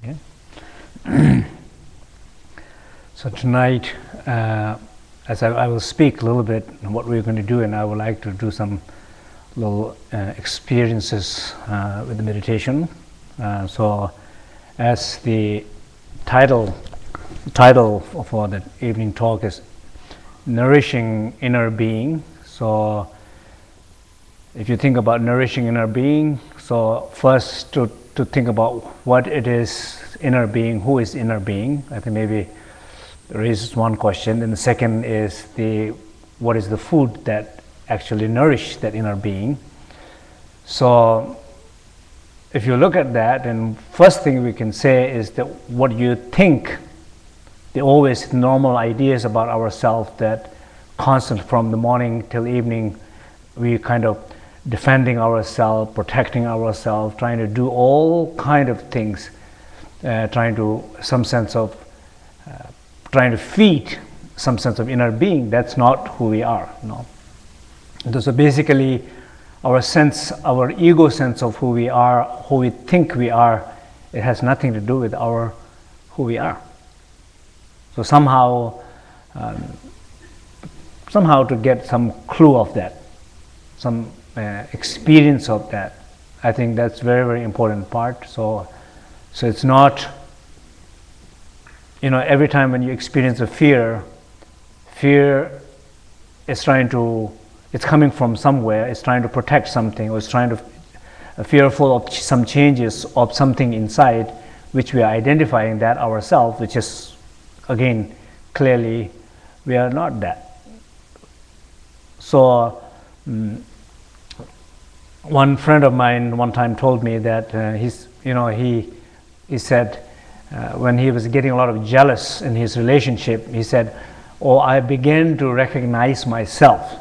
Okay. So tonight, as I will speak a little bit on what we're going to do, and I would like to do some little experiences with the meditation. So, as the title for the evening talk is Nourishing Inner Being. So, if you think about nourishing inner being, so first to think about what it is inner being, who is inner being. I think maybe raises one question, and the second is what is the food that actually nourish that inner being. So if you look at that, and first thing we can say is that what you think, the always normal ideas about ourselves that constant from the morning till evening, we kind of defending ourselves, protecting ourselves, trying to do all kind of things, trying to feed some sense of inner being. That's not who we are. No. So basically, our ego sense of who we are, who we think we are, it has nothing to do with who we are. So somehow to get some clue of that, some experience of that, I think that's very, very important part. So it's not, every time when you experience a fear is it's coming from somewhere, it's trying to protect something, or it's trying to fearful of some changes of something inside, which we are identifying that ourselves, which is, again, clearly we are not that. So one friend of mine one time told me that he said when he was getting a lot of jealous in his relationship, he said, I began to recognize myself.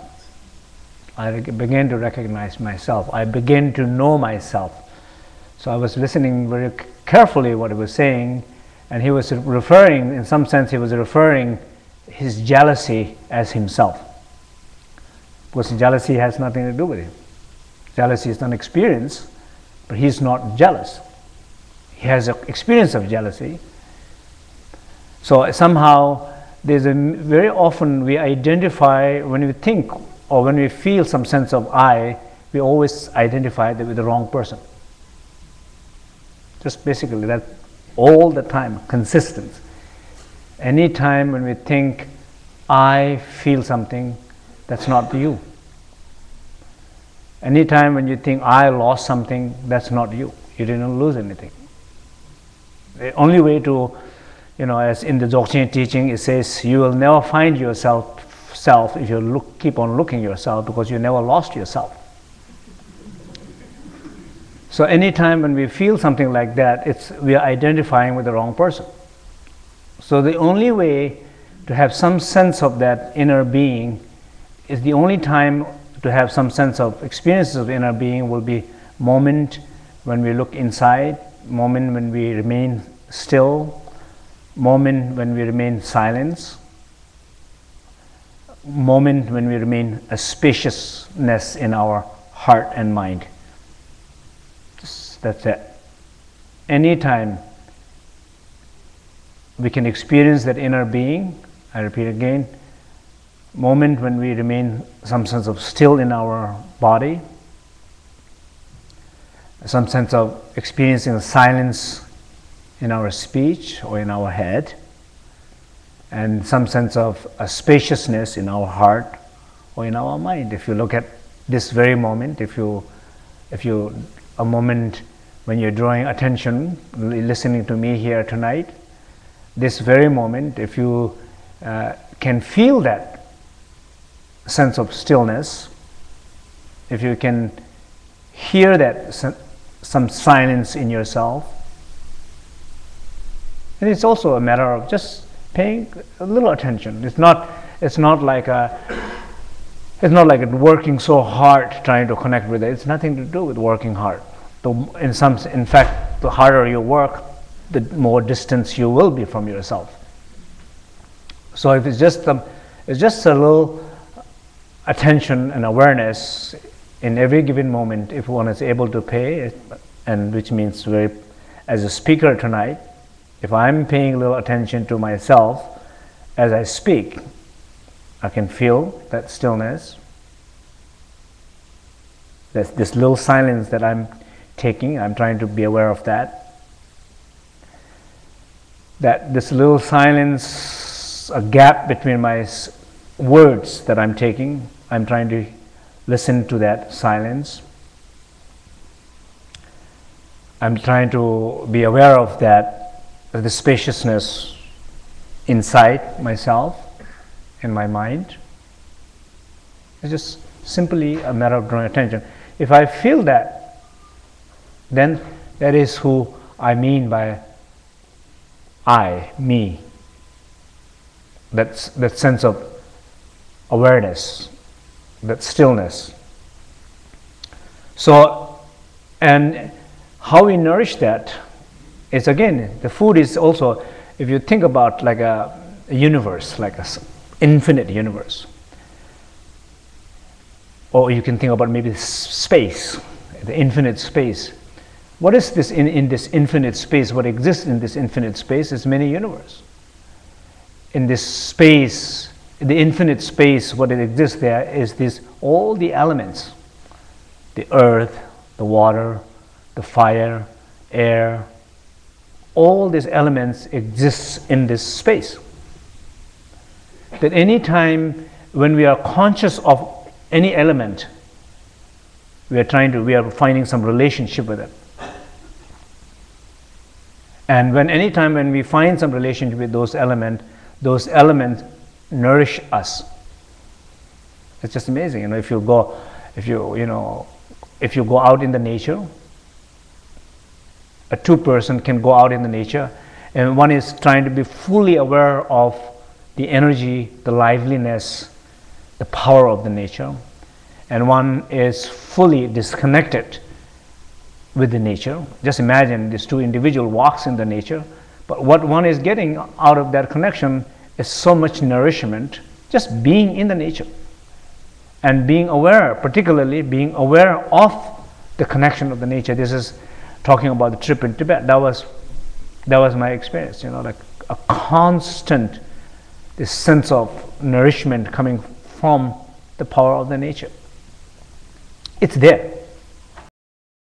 I began to recognize myself. I began to know myself. So I was listening very carefully what he was saying, and he was referring, in some sense, his jealousy as himself. Because jealousy has nothing to do with him. Jealousy is an experience, but he's not jealous. He has an experience of jealousy. So somehow, very often we identify, when we think or when we feel some sense of I, we always identify that with the wrong person. Just basically that, all the time, consistent. Any time when we think I feel something, that's not you. Anytime when you think I lost something, that's not you. You didn't lose anything. The only way to, as in the Dzogchen teaching, it says you will never find yourself if you keep on looking yourself, because you never lost yourself. So anytime when we feel something like that, we are identifying with the wrong person. So the only way to have some sense of that inner being is the only time to have some sense of experiences of inner being will be moment when we look inside, moment when we remain still, moment when we remain silent, moment when we remain a spaciousness in our heart and mind. That's it. Anytime we can experience that inner being, I repeat again, moment when we remain some sense of still in our body, some sense of experiencing silence in our speech or in our head, and some sense of a spaciousness in our heart or in our mind. If you look at this very moment, a moment when you're drawing attention, listening to me here tonight, this very moment, if you can feel that sense of stillness, if you can hear that some silence in yourself, and it's also a matter of just paying a little attention. It's not like working so hard trying to connect with it. It's nothing to do with working hard. In fact, the harder you work, the more distance you will be from yourself. So if it's just a little attention and awareness in every given moment, if one is able to pay, and which means as a speaker tonight, If I'm paying a little attention to myself as I speak, I can feel that stillness. There's this little silence that I'm taking. I'm trying to be aware of that. That this little silence, a gap between my words that I'm taking, I'm trying to listen to that silence. I'm trying to be aware of that, the spaciousness inside myself, in my mind. It's just simply a matter of drawing attention. If I feel that, then that is who I mean by I, me. That sense of awareness, that stillness. So, and how we nourish that is, again, the food is also, if you think about like a universe, like an infinite universe, or you can think about maybe space, the infinite space. What is this in this infinite space? What exists in this infinite space is many universes. In this space, the infinite space, what it exists there is this, all the elements, the earth, the water, the fire, air, all these elements exist in this space. That any time when we are conscious of any element, we are finding some relationship with it. And any time when we find some relationship with those elements nourish us. It's just amazing. If you go out in the nature, a two-person can go out in the nature, and one is trying to be fully aware of the energy, the liveliness, the power of the nature, and one is fully disconnected with the nature. Just imagine these two individuals walks in the nature, but what one is getting out of that connection is so much nourishment, just being in the nature and being aware, particularly being aware of the connection of the nature. This is talking about the trip in Tibet. That was my experience, like a constant, this sense of nourishment coming from the power of the nature. It's there.